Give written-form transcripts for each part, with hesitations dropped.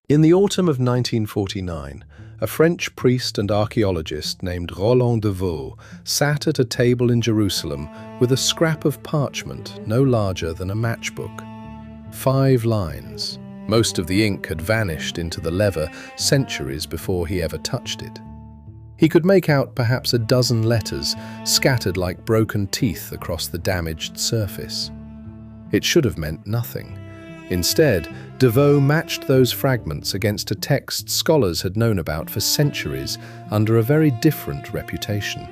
In the autumn of 1949, a French priest and archaeologist named Roland de Vaux sat at a table in Jerusalem with a scrap of parchment no larger than a matchbook. 5 lines. Most of the ink had vanished into the leather centuries before he ever touched it. He could make out perhaps a dozen letters scattered like broken teeth across the damaged surface. It should have meant nothing. Instead, de Vaux matched those fragments against a text scholars had known about for centuries under a very different reputation.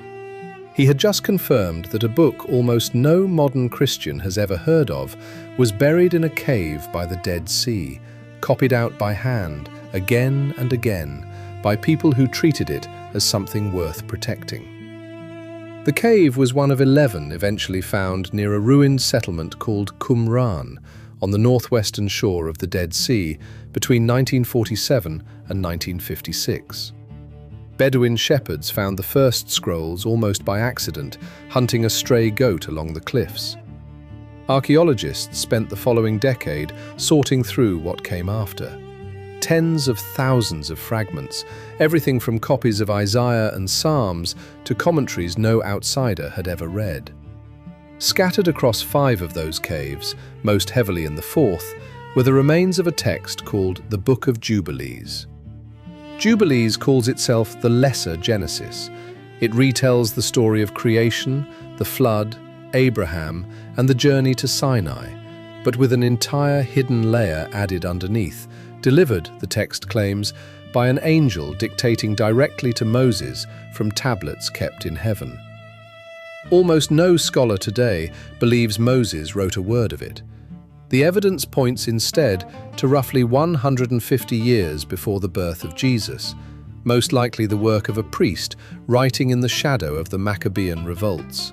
He had just confirmed that a book almost no modern Christian has ever heard of was buried in a cave by the Dead Sea, copied out by hand, again and again, by people who treated it as something worth protecting. The cave was one of 11 eventually found near a ruined settlement called Qumran, on the northwestern shore of the Dead Sea between 1947 and 1956. Bedouin shepherds found the first scrolls almost by accident, hunting a stray goat along the cliffs. Archaeologists spent the following decade sorting through what came after. Tens of thousands of fragments, everything from copies of Isaiah and Psalms to commentaries no outsider had ever read. Scattered across 5 of those caves, most heavily in the 4th, were the remains of a text called the Book of Jubilees. Jubilees calls itself the Lesser Genesis. It retells the story of creation, the flood, Abraham, and the journey to Sinai, but with an entire hidden layer added underneath, delivered, the text claims, by an angel dictating directly to Moses from tablets kept in heaven. Almost no scholar today believes Moses wrote a word of it. The evidence points instead to roughly 150 years before the birth of Jesus, most likely the work of a priest writing in the shadow of the Maccabean revolts.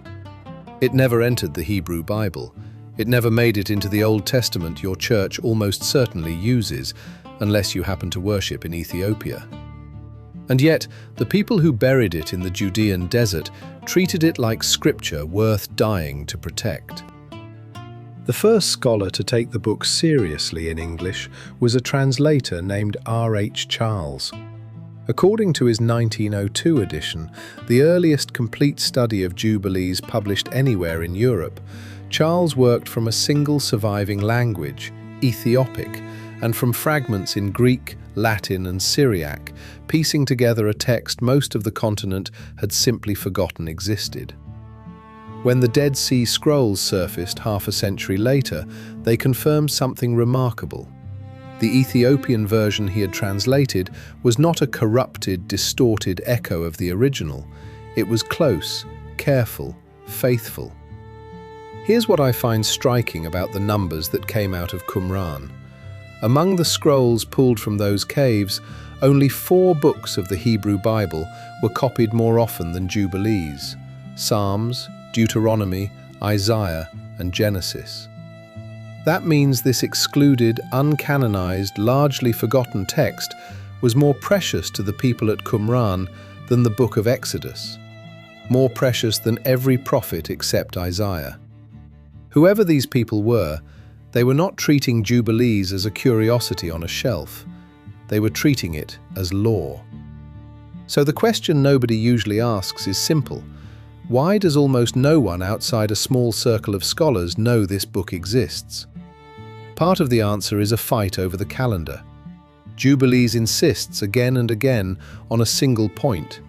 It never entered the Hebrew Bible. It never made it into the Old Testament your church almost certainly uses, unless you happen to worship in Ethiopia. And yet, the people who buried it in the Judean desert treated it like scripture worth dying to protect. The first scholar to take the book seriously in English was a translator named R.H. Charles. According to his 1902 edition, the earliest complete study of Jubilees published anywhere in Europe, Charles worked from a single surviving language, Ethiopic, and from fragments in Greek, Latin and Syriac, piecing together a text most of the continent had simply forgotten existed. When the Dead Sea Scrolls surfaced half a century later, they confirmed something remarkable. The Ethiopian version he had translated was not a corrupted, distorted echo of the original. It was close, careful, faithful. Here's what I find striking about the numbers that came out of Qumran. Among the scrolls pulled from those caves, only 4 books of the Hebrew Bible were copied more often than Jubilees: Psalms, Deuteronomy, Isaiah, and Genesis. That means this excluded, uncanonized, largely forgotten text was more precious to the people at Qumran than the Book of Exodus, more precious than every prophet except Isaiah. Whoever these people were, they were not treating Jubilees as a curiosity on a shelf. They were treating it as law. So the question nobody usually asks is simple. Why does almost no one outside a small circle of scholars know this book exists? Part of the answer is a fight over the calendar. Jubilees insists again and again on a single point.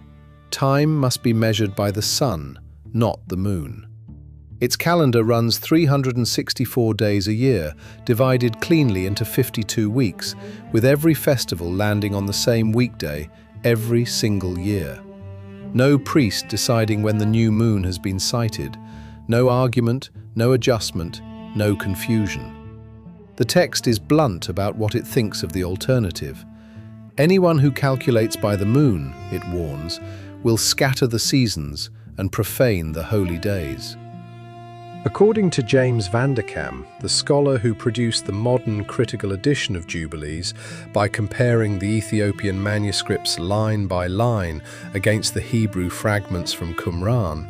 Time must be measured by the sun, not the moon. Its calendar runs 364 days a year, divided cleanly into 52 weeks, with every festival landing on the same weekday every single year. No priest deciding when the new moon has been sighted. No argument, no adjustment, no confusion. The text is blunt about what it thinks of the alternative. Anyone who calculates by the moon, it warns, will scatter the seasons and profane the holy days. According to James Vanderkam, the scholar who produced the modern critical edition of Jubilees by comparing the Ethiopian manuscripts line by line against the Hebrew fragments from Qumran,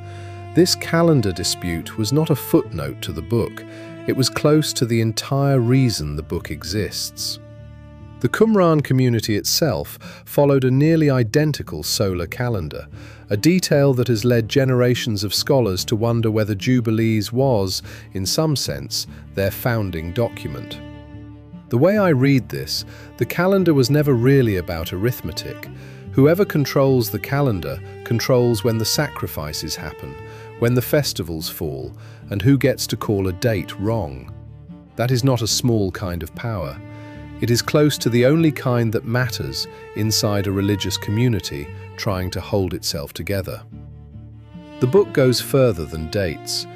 this calendar dispute was not a footnote to the book, it was close to the entire reason the book exists. The Qumran community itself followed a nearly identical solar calendar, a detail that has led generations of scholars to wonder whether Jubilees was, in some sense, their founding document. The way I read this, the calendar was never really about arithmetic. Whoever controls the calendar controls when the sacrifices happen, when the festivals fall, and who gets to call a date wrong. That is not a small kind of power. It is close to the only kind that matters inside a religious community trying to hold itself together. The book goes further than dates.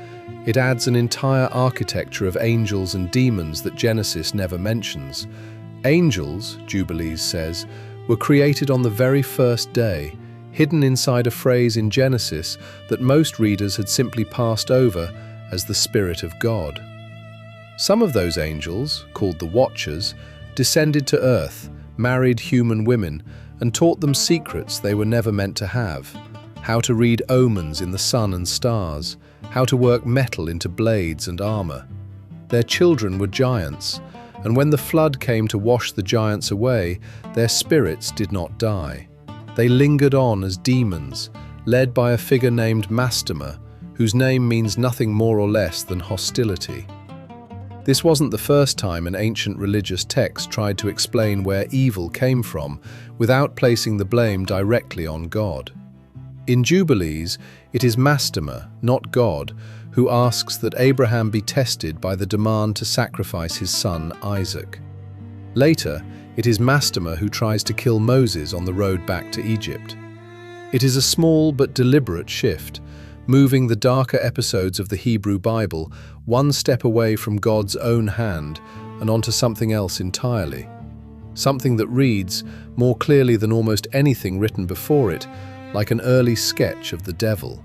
It adds an entire architecture of angels and demons that Genesis never mentions. Angels, Jubilees says, were created on the very first day, hidden inside a phrase in Genesis that most readers had simply passed over as the Spirit of God. Some of those angels, called the Watchers, descended to earth, married human women, and taught them secrets they were never meant to have: how to read omens in the sun and stars, how to work metal into blades and armor. Their children were giants, and when the flood came to wash the giants away, their spirits did not die. They lingered on as demons, led by a figure named Mastema, whose name means nothing more or less than hostility. This wasn't the first time an ancient religious text tried to explain where evil came from without placing the blame directly on God. In Jubilees, it is Mastema, not God, who asks that Abraham be tested by the demand to sacrifice his son Isaac. Later, it is Mastema who tries to kill Moses on the road back to Egypt. It is a small but deliberate shift, moving the darker episodes of the Hebrew Bible one step away from God's own hand and onto something else entirely. Something that reads, more clearly than almost anything written before it, like an early sketch of the devil.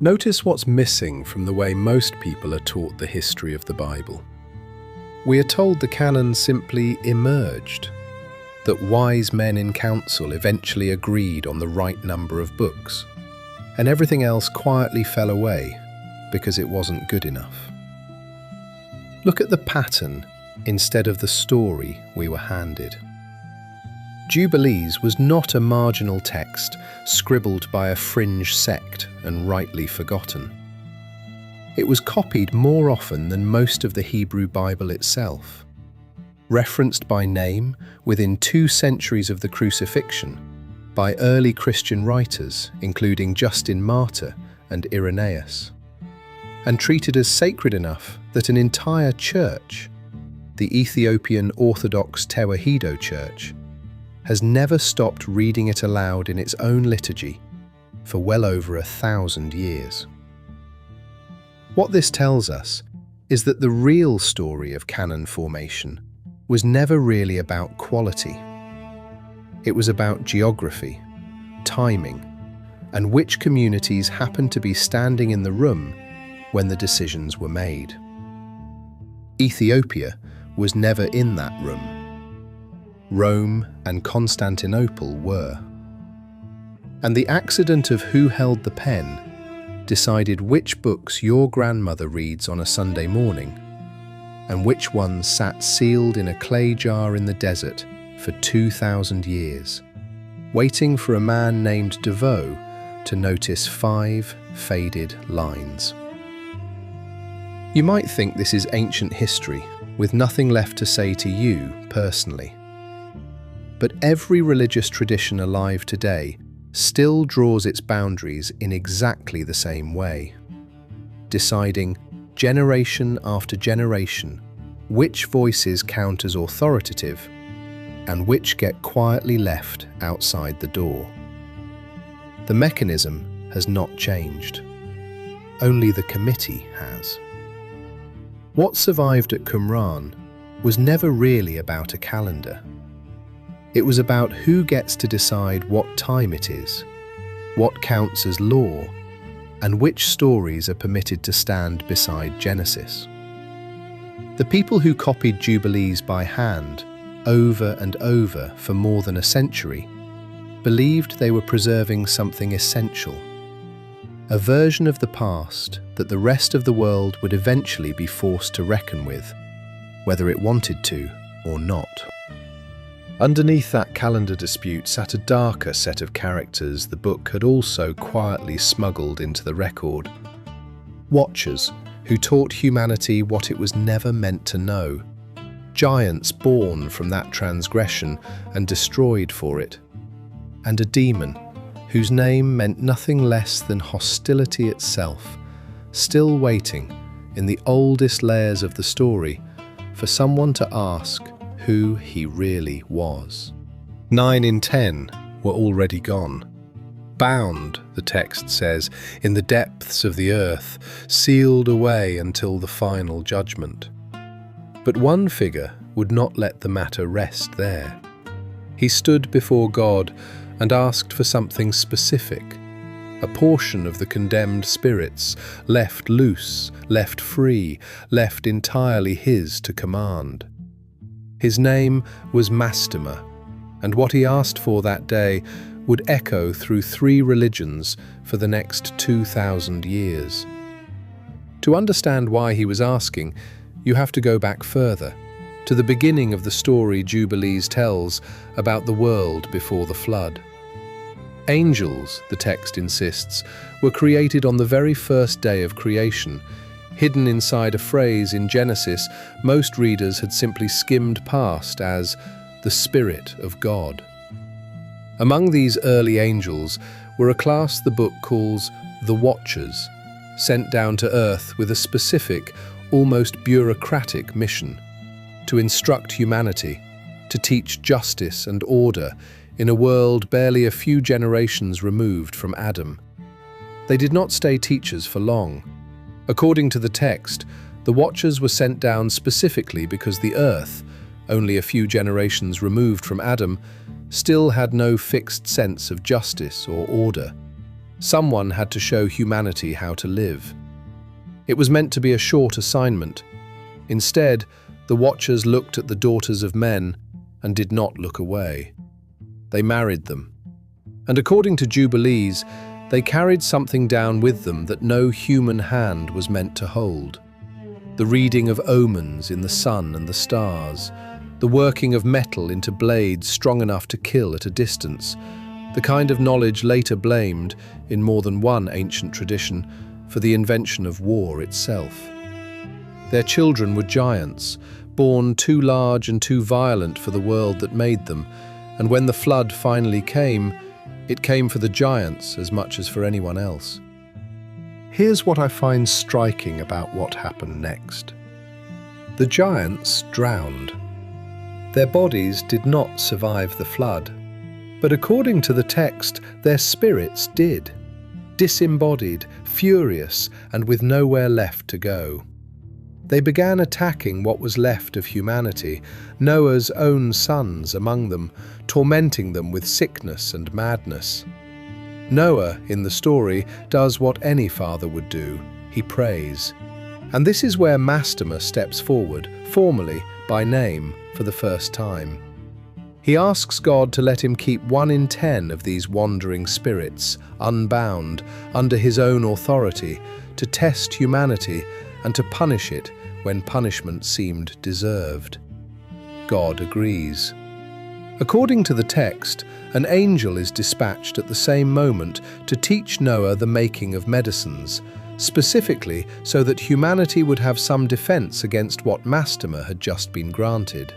Notice what's missing from the way most people are taught the history of the Bible. We are told the canon simply emerged, that wise men in council eventually agreed on the right number of books, and everything else quietly fell away because it wasn't good enough. Look at the pattern instead of the story we were handed. Jubilees was not a marginal text scribbled by a fringe sect and rightly forgotten. It was copied more often than most of the Hebrew Bible itself. Referenced by name within 2 centuries of the crucifixion by early Christian writers, including Justin Martyr and Irenaeus, and treated as sacred enough that an entire church, the Ethiopian Orthodox Church, has never stopped reading it aloud in its own liturgy for well over 1,000 years. What this tells us is that the real story of canon formation was never really about quality. It was about geography, timing, and which communities happened to be standing in the room when the decisions were made. Ethiopia was never in that room. Rome and Constantinople were. And the accident of who held the pen decided which books your grandmother reads on a Sunday morning and which ones sat sealed in a clay jar in the desert for 2,000 years, waiting for a man named DeVoe to notice 5 faded lines. You might think this is ancient history with nothing left to say to you personally. But every religious tradition alive today still draws its boundaries in exactly the same way, deciding, generation after generation, which voices count as authoritative and which get quietly left outside the door. The mechanism has not changed. Only the committee has. What survived at Qumran was never really about a calendar. It was about who gets to decide what time it is, what counts as law, and which stories are permitted to stand beside Genesis. The people who copied Jubilees by hand, over and over for more than a century, believed they were preserving something essential, a version of the past that the rest of the world would eventually be forced to reckon with, whether it wanted to or not. Underneath that calendar dispute sat a darker set of characters the book had also quietly smuggled into the record. Watchers who taught humanity what it was never meant to know. Giants born from that transgression and destroyed for it. And a demon whose name meant nothing less than hostility itself, still waiting in the oldest layers of the story for someone to ask who he really was. 9 in 10 were already gone. Bound, the text says, in the depths of the earth, sealed away until the final judgment. But one figure would not let the matter rest there. He stood before God and asked for something specific, a portion of the condemned spirits, left loose, left free, left entirely his to command. His name was Mastema, and what he asked for that day would echo through 3 religions for the next 2,000 years. To understand why he was asking, you have to go back further, to the beginning of the story Jubilees tells about the world before the flood. Angels, the text insists, were created on the very first day of creation. Hidden inside a phrase in Genesis most readers had simply skimmed past as the Spirit of God. Among these early angels were a class the book calls the Watchers, sent down to earth with a specific, almost bureaucratic mission: to instruct humanity, to teach justice and order in a world barely a few generations removed from Adam. They did not stay teachers for long. According to the text, the Watchers were sent down specifically because the earth, only a few generations removed from Adam, still had no fixed sense of justice or order. Someone had to show humanity how to live. It was meant to be a short assignment. Instead, the Watchers looked at the daughters of men and did not look away. They married them. And according to Jubilees, they carried something down with them that no human hand was meant to hold. The reading of omens in the sun and the stars, the working of metal into blades strong enough to kill at a distance, the kind of knowledge later blamed, in more than one ancient tradition, for the invention of war itself. Their children were giants, born too large and too violent for the world that made them, and when the flood finally came, it came for the giants as much as for anyone else. Here's what I find striking about what happened next. The giants drowned. Their bodies did not survive the flood, but according to the text, their spirits did, disembodied, furious, and with nowhere left to go. They began attacking what was left of humanity, Noah's own sons among them, tormenting them with sickness and madness. Noah, in the story, does what any father would do. He prays. And this is where Mastema steps forward, formally, by name, for the first time. He asks God to let him keep 1 in 10 of these wandering spirits, unbound, under his own authority, to test humanity and to punish it when punishment seemed deserved. God agrees. According to the text, an angel is dispatched at the same moment to teach Noah the making of medicines, specifically so that humanity would have some defense against what Mastema had just been granted.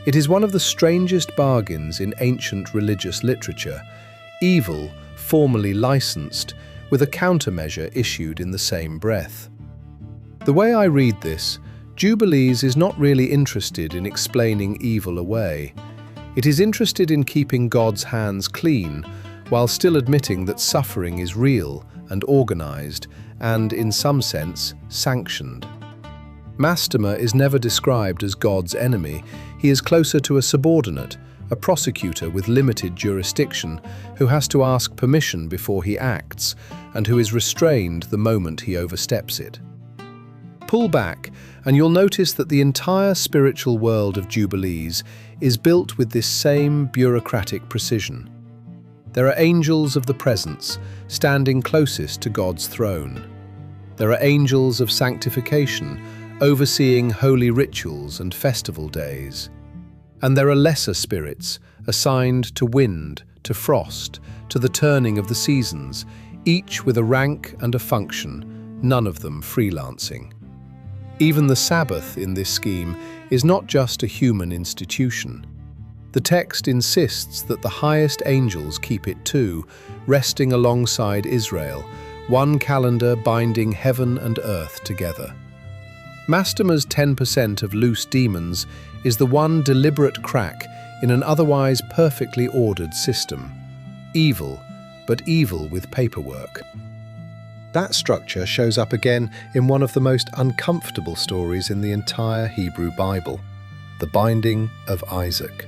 It is one of the strangest bargains in ancient religious literature, evil formally licensed, with a countermeasure issued in the same breath. The way I read this, Jubilees is not really interested in explaining evil away. It is interested in keeping God's hands clean, while still admitting that suffering is real and organized, and, in some sense, sanctioned. Mastema is never described as God's enemy. He is closer to a subordinate, a prosecutor with limited jurisdiction, who has to ask permission before he acts, and who is restrained the moment he oversteps it. Pull back, and you'll notice that the entire spiritual world of Jubilees is built with this same bureaucratic precision. There are angels of the presence, standing closest to God's throne. There are angels of sanctification, overseeing holy rituals and festival days. And there are lesser spirits, assigned to wind, to frost, to the turning of the seasons, each with a rank and a function, none of them freelancing. Even the Sabbath in this scheme is not just a human institution. The text insists that the highest angels keep it too, resting alongside Israel, one calendar binding heaven and earth together. Mastema's 10% of loose demons is the one deliberate crack in an otherwise perfectly ordered system. Evil, but evil with paperwork. That structure shows up again in one of the most uncomfortable stories in the entire Hebrew Bible, the binding of Isaac.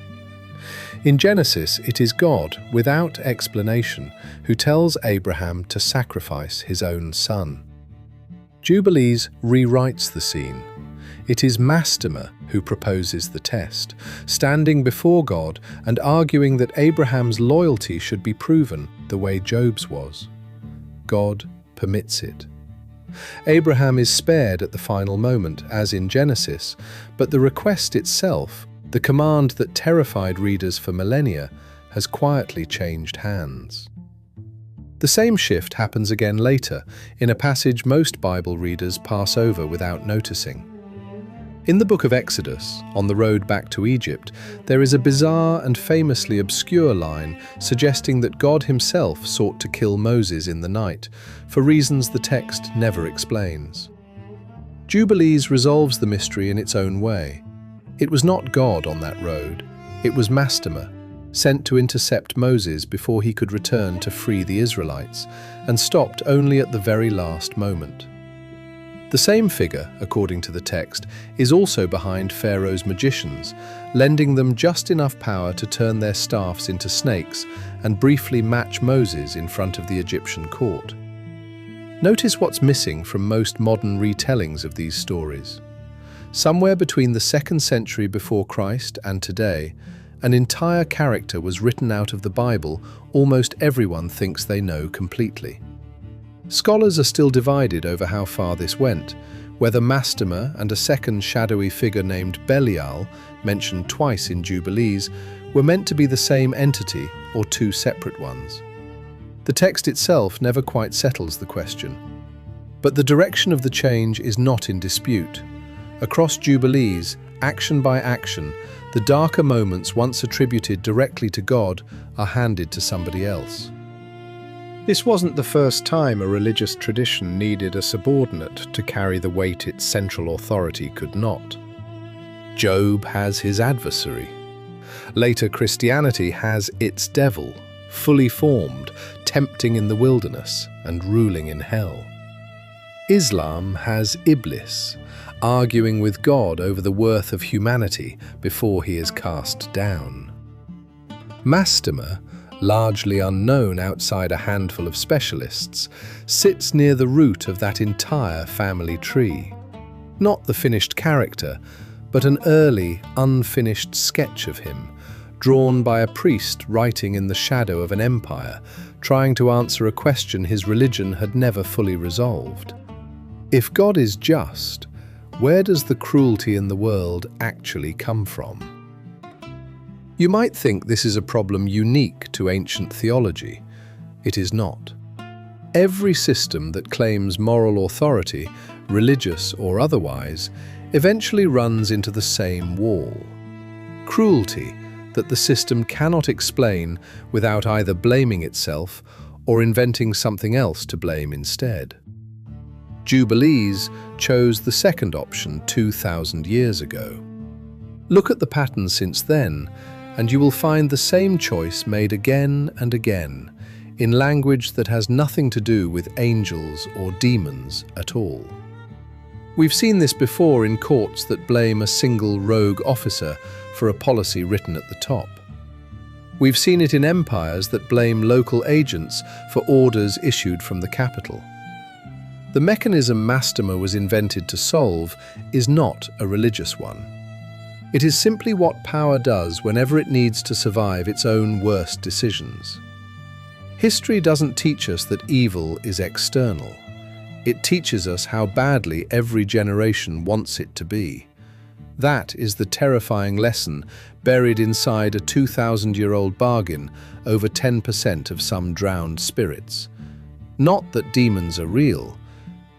In Genesis, it is God, without explanation, who tells Abraham to sacrifice his own son. Jubilees rewrites the scene. It is Mastema who proposes the test, standing before God and arguing that Abraham's loyalty should be proven the way Job's was. God permits it. Abraham is spared at the final moment, as in Genesis, but the request itself, the command that terrified readers for millennia, has quietly changed hands. The same shift happens again later, in a passage most Bible readers pass over without noticing. In the book of Exodus, on the road back to Egypt, there is a bizarre and famously obscure line suggesting that God himself sought to kill Moses in the night, for reasons the text never explains. Jubilees resolves the mystery in its own way. It was not God on that road, it was Mastema, sent to intercept Moses before he could return to free the Israelites, and stopped only at the very last moment. The same figure, according to the text, is also behind Pharaoh's magicians, lending them just enough power to turn their staffs into snakes and briefly match Moses in front of the Egyptian court. Notice what's missing from most modern retellings of these stories. Somewhere between the 2nd century before Christ and today, an entire character was written out of the Bible almost everyone thinks they know completely. Scholars are still divided over how far this went, whether Mastema and a second shadowy figure named Belial, mentioned twice in Jubilees, were meant to be the same entity or two separate ones. The text itself never quite settles the question. But the direction of the change is not in dispute. Across Jubilees, action by action, the darker moments once attributed directly to God are handed to somebody else. This wasn't the first time a religious tradition needed a subordinate to carry the weight its central authority could not. Job has his adversary. Later Christianity has its devil, fully formed, tempting in the wilderness and ruling in hell. Islam has Iblis, arguing with God over the worth of humanity before he is cast down. Mastema, largely unknown outside a handful of specialists, sits near the root of that entire family tree. Not the finished character, but an early, unfinished sketch of him, drawn by a priest writing in the shadow of an empire, trying to answer a question his religion had never fully resolved. If God is just, where does the cruelty in the world actually come from? You might think this is a problem unique to ancient theology. It is not. Every system that claims moral authority, religious or otherwise, eventually runs into the same wall. Cruelty that the system cannot explain without either blaming itself or inventing something else to blame instead. Jubilees chose the second option 2,000 years ago. Look at the pattern since then, and you will find the same choice made again and again, in language that has nothing to do with angels or demons at all. We've seen this before in courts that blame a single rogue officer for a policy written at the top. We've seen it in empires that blame local agents for orders issued from the capital. The mechanism Mastema was invented to solve is not a religious one. It is simply what power does whenever it needs to survive its own worst decisions. History doesn't teach us that evil is external. It teaches us how badly every generation wants it to be. That is the terrifying lesson buried inside a 2,000-year-old bargain over 10% of some drowned spirits. Not that demons are real,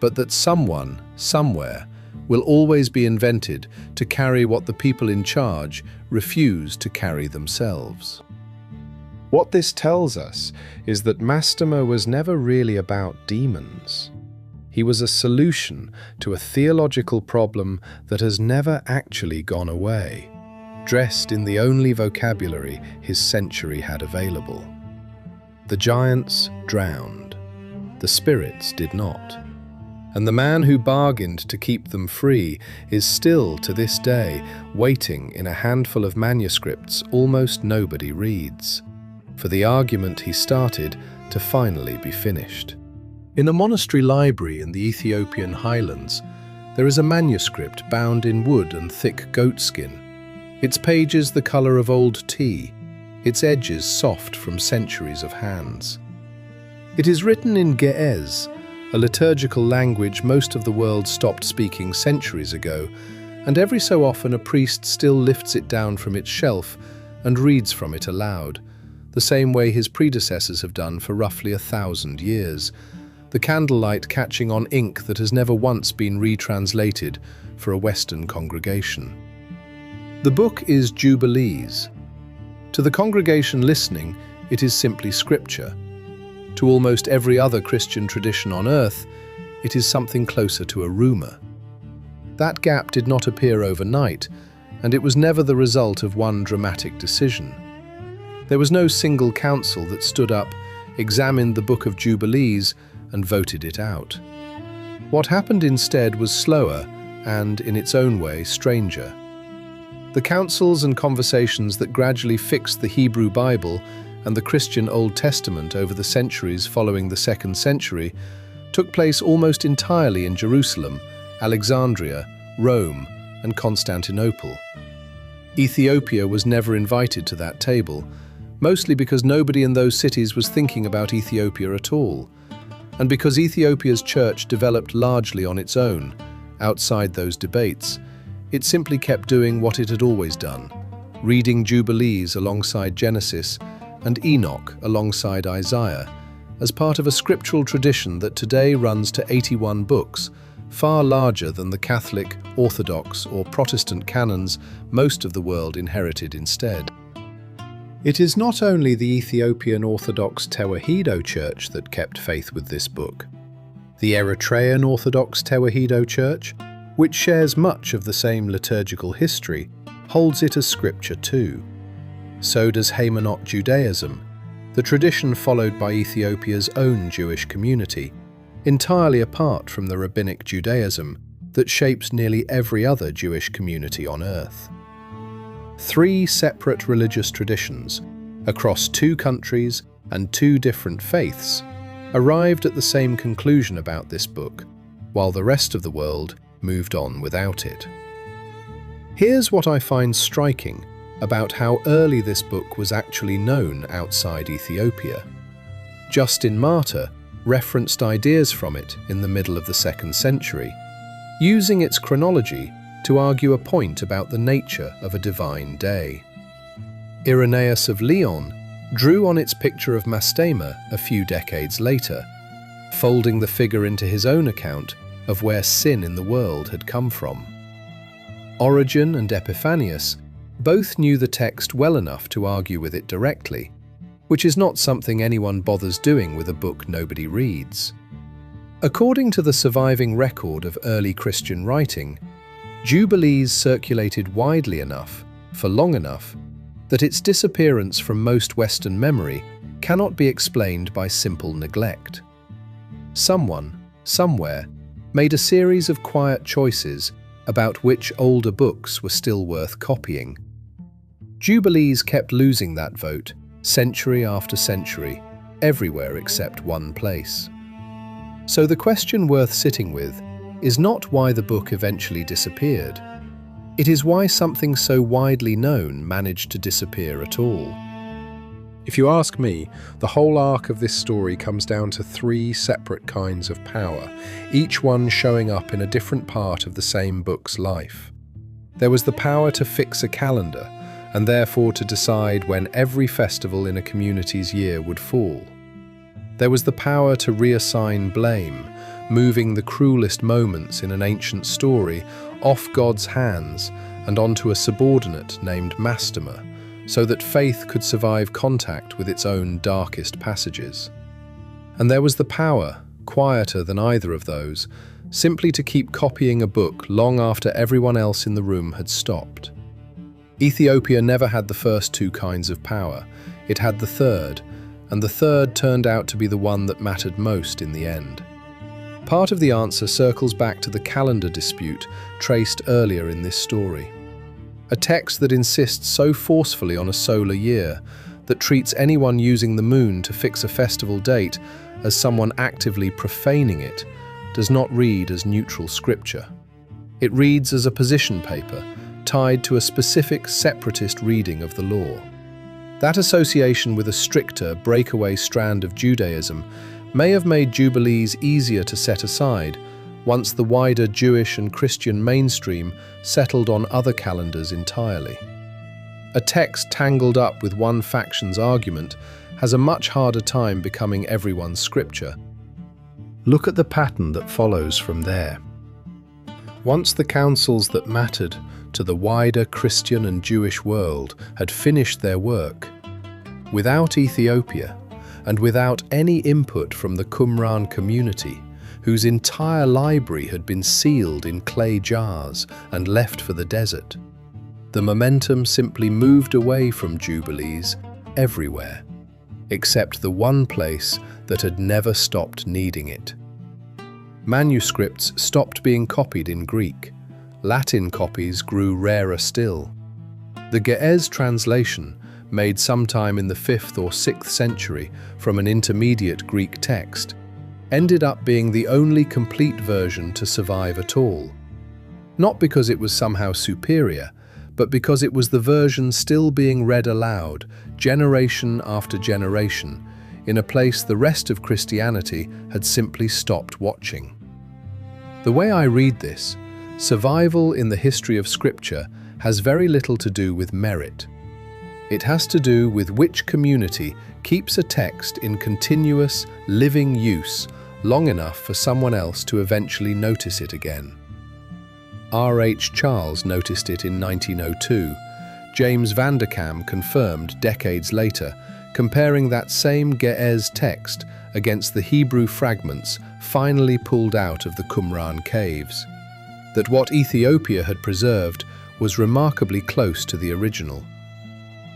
but that someone, somewhere, will always be invented to carry what the people in charge refuse to carry themselves. What this tells us is that Mastema was never really about demons. He was a solution to a theological problem that has never actually gone away, dressed in the only vocabulary his century had available. The giants drowned. The spirits did not. And the man who bargained to keep them free is still, to this day, waiting in a handful of manuscripts almost nobody reads, for the argument he started to finally be finished. In a monastery library in the Ethiopian highlands, there is a manuscript bound in wood and thick goatskin, its pages the colour of old tea, its edges soft from centuries of hands. It is written in Ge'ez, a liturgical language most of the world stopped speaking centuries ago, and every so often a priest still lifts it down from its shelf and reads from it aloud, the same way his predecessors have done for roughly 1,000 years, the candlelight catching on ink that has never once been retranslated for a Western congregation. The book is Jubilees. To the congregation listening, it is simply scripture. To almost every other Christian tradition on earth, it is something closer to a rumour. That gap did not appear overnight, and it was never the result of one dramatic decision. There was no single council that stood up, examined the Book of Jubilees, and voted it out. What happened instead was slower and, in its own way, stranger. The councils and conversations that gradually fixed the Hebrew Bible and the Christian Old Testament over the centuries following the 2nd century took place almost entirely in Jerusalem, Alexandria, Rome, and Constantinople. Ethiopia was never invited to that table, mostly because nobody in those cities was thinking about Ethiopia at all, and because Ethiopia's church developed largely on its own, outside those debates. It simply kept doing what it had always done, reading Jubilees alongside Genesis and Enoch alongside Isaiah, as part of a scriptural tradition that today runs to 81 books, far larger than the Catholic, Orthodox, or Protestant canons most of the world inherited instead. It is not only the Ethiopian Orthodox Church that kept faith with this book. The Eritrean Orthodox Church, which shares much of the same liturgical history, holds it as scripture too. So does Haymanot Judaism, the tradition followed by Ethiopia's own Jewish community, entirely apart from the Rabbinic Judaism that shapes nearly every other Jewish community on earth. 3 separate religious traditions, across 2 countries and 2 different faiths, arrived at the same conclusion about this book, while the rest of the world moved on without it. Here's what I find striking about how early this book was actually known outside Ethiopia. Justin Martyr referenced ideas from it in the middle of the 2nd century, using its chronology to argue a point about the nature of a divine day. Irenaeus of Lyon drew on its picture of Mastema a few decades later, folding the figure into his own account of where sin in the world had come from. Origen and Epiphanius both knew the text well enough to argue with it directly, which is not something anyone bothers doing with a book nobody reads. According to the surviving record of early Christian writing, Jubilees circulated widely enough, for long enough, that its disappearance from most Western memory cannot be explained by simple neglect. Someone, somewhere, made a series of quiet choices about which older books were still worth copying. Jubilees kept losing that vote, century after century, everywhere except one place. So the question worth sitting with is not why the book eventually disappeared. It is why something so widely known managed to disappear at all. If you ask me, the whole arc of this story comes down to 3 separate kinds of power, each one showing up in a different part of the same book's life. There was the power to fix a calendar, and therefore to decide when every festival in a community's year would fall. There was the power to reassign blame, moving the cruelest moments in an ancient story off God's hands and onto a subordinate named Mastema, so that faith could survive contact with its own darkest passages. And there was the power, quieter than either of those, simply to keep copying a book long after everyone else in the room had stopped. Ethiopia never had the first two kinds of power. It had the third, and the third turned out to be the one that mattered most in the end. Part of the answer circles back to the calendar dispute traced earlier in this story. A text that insists so forcefully on a solar year, that treats anyone using the moon to fix a festival date as someone actively profaning it, does not read as neutral scripture. It reads as a position paper, tied to a specific separatist reading of the law. That association with a stricter, breakaway strand of Judaism may have made Jubilees easier to set aside once the wider Jewish and Christian mainstream settled on other calendars entirely. A text tangled up with one faction's argument has a much harder time becoming everyone's scripture. Look at the pattern that follows from there. Once the councils that mattered to the wider Christian and Jewish world had finished their work, without Ethiopia, and without any input from the Qumran community, whose entire library had been sealed in clay jars and left for the desert, the momentum simply moved away from Jubilees everywhere, except the one place that had never stopped needing it. Manuscripts stopped being copied in Greek. Latin copies grew rarer still. The Ge'ez translation, made sometime in the 5th or 6th century from an intermediate Greek text, ended up being the only complete version to survive at all. Not because it was somehow superior, but because it was the version still being read aloud, generation after generation, in a place the rest of Christianity had simply stopped watching. The way I read this, survival in the history of Scripture has very little to do with merit. It has to do with which community keeps a text in continuous, living use long enough for someone else to eventually notice it again. R.H. Charles noticed it in 1902. James Vanderkam confirmed decades later, comparing that same Ge'ez text against the Hebrew fragments finally pulled out of the Qumran caves, that what Ethiopia had preserved was remarkably close to the original.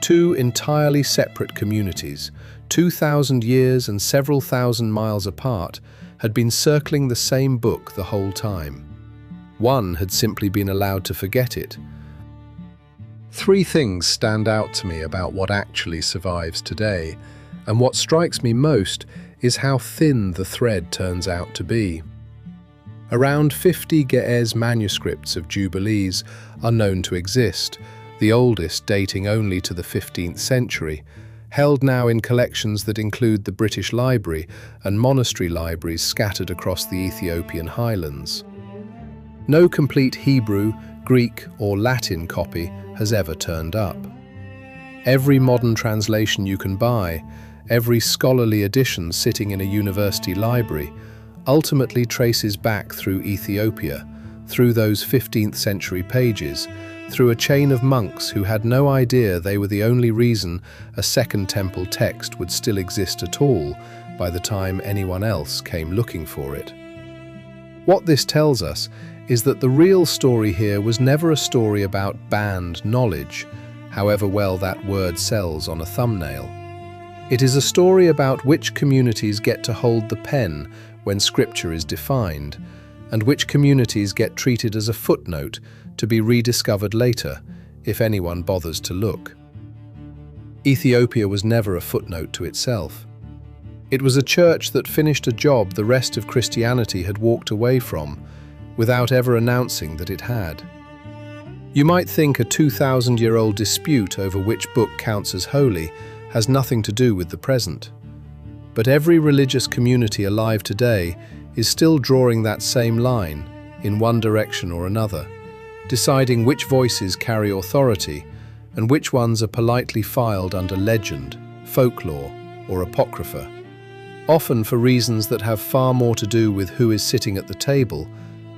Two entirely separate communities, 2,000 years and several thousand miles apart, had been circling the same book the whole time. One had simply been allowed to forget it. Three things stand out to me about what actually survives today, and what strikes me most is how thin the thread turns out to be. Around 50 Ge'ez manuscripts of Jubilees are known to exist, the oldest dating only to the 15th century, held now in collections that include the British Library and monastery libraries scattered across the Ethiopian highlands. No complete Hebrew, Greek, or Latin copy has ever turned up. Every modern translation you can buy, every scholarly edition sitting in a university library, ultimately traces back through Ethiopia, through those 15th century pages, through a chain of monks who had no idea they were the only reason a Second Temple text would still exist at all by the time anyone else came looking for it. What this tells us is that the real story here was never a story about banned knowledge, however well that word sells on a thumbnail. It is a story about which communities get to hold the pen when Scripture is defined, and which communities get treated as a footnote to be rediscovered later, if anyone bothers to look. Ethiopia was never a footnote to itself. It was a church that finished a job the rest of Christianity had walked away from, without ever announcing that it had. You might think a 2,000-year-old dispute over which book counts as holy has nothing to do with the present. But every religious community alive today is still drawing that same line, in one direction or another, deciding which voices carry authority and which ones are politely filed under legend, folklore, or Apocrypha, often for reasons that have far more to do with who is sitting at the table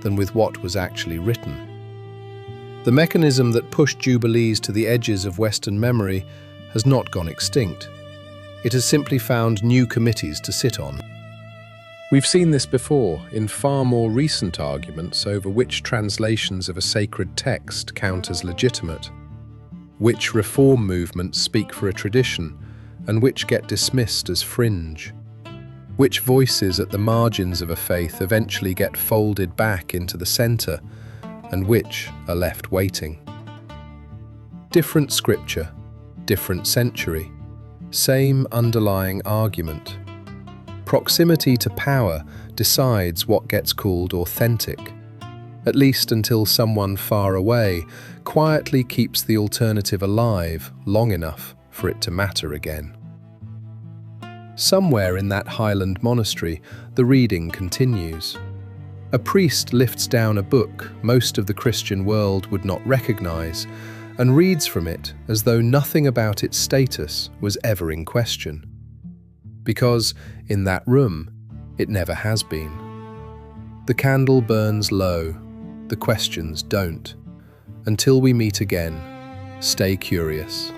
than with what was actually written. The mechanism that pushed Jubilees to the edges of Western memory has not gone extinct. It has simply found new committees to sit on. We've seen this before in far more recent arguments over which translations of a sacred text count as legitimate, which reform movements speak for a tradition, and which get dismissed as fringe, which voices at the margins of a faith eventually get folded back into the center, and which are left waiting. Different scripture, different century, same underlying argument. Proximity to power decides what gets called authentic, at least until someone far away quietly keeps the alternative alive long enough for it to matter again. Somewhere in that Highland monastery, the reading continues. A priest lifts down a book most of the Christian world would not recognize and reads from it as though nothing about its status was ever in question. Because, in that room, it never has been. The candle burns low, the questions don't. Until we meet again, stay curious.